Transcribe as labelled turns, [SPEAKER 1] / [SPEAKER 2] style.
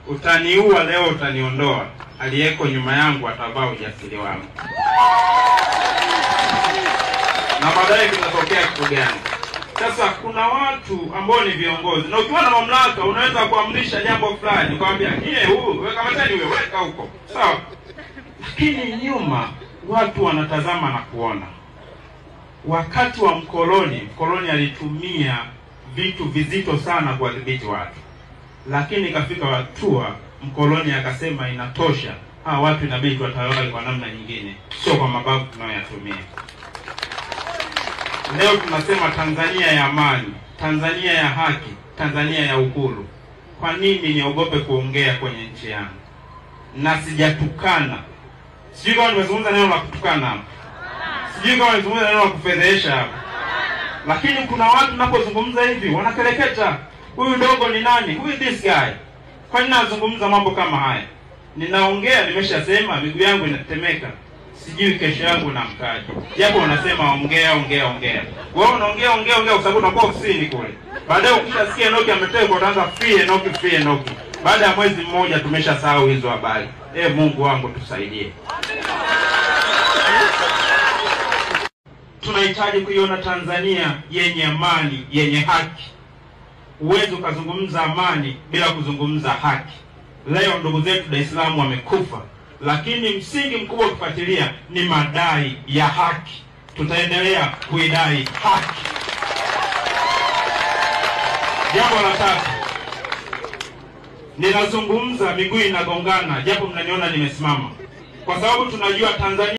[SPEAKER 1] utaniua leo, utaniondoa, aliyeko nyuma yangu atavaa ujasiri wangu. Na baadaye kinatokea kitu gani? Sasa kuna watu ambao ni viongozi, na ukiwa na mamlaka unaweza kuamrisha jambo fulani, ukamwambia huyu weka matani, wewe weka huko, sawa. Lakini nyuma watu wanatazama na kuona. Wakati wa mkoloni alitumia vitu vizito sana kuwadhibiti watu, lakini ikafika hatua mkoloni akasema inatosha, watu inabidi watawale kwa namna nyingine, sio kwa mabavu tunayoyatumia. Leo tunasema Tanzania ya amani, Tanzania ya haki, Tanzania ya uhuru. Kwa nini niogope kuongea kwenye nchi yangu? Na sijatukana. Sijui kama nimezungumza neno la kutukana hapa. Sijui kama nimezungumza neno la kufedhesha hapa. Lakini kuna watu napozungumza hivi wanakeleketa. Huyu ndogo ni nani? Who is this guy? Kwa nini nazungumza mambo kama haya? Ninaongea, nimeshasema, miguu yangu inatetemeka. Sijui kesho yangu na mkaji. Japo wanasema ongea. Wewe unaongea kwa sababu unakuwa ofisini kule. Baadaye ukishasikia Enoki ametekwa utaanza free Enoki. Baada ya mwezi mmoja tumeshasahau hizo habari. Mungu wangu tusaidie. Tunahitaji kuiona Tanzania yenye amani, yenye haki. Huwezi ukazungumza amani bila kuzungumza haki. Leo ndugu zetu Dar es Salaam wamekufa, lakini msingi mkubwa kufuatilia ni madai ya haki. Tutaendelea kuidai haki. Jambo la tatu, ninazungumza miguu inagongana, japo mnaniona nimesimama, kwa sababu tunajua Tanzania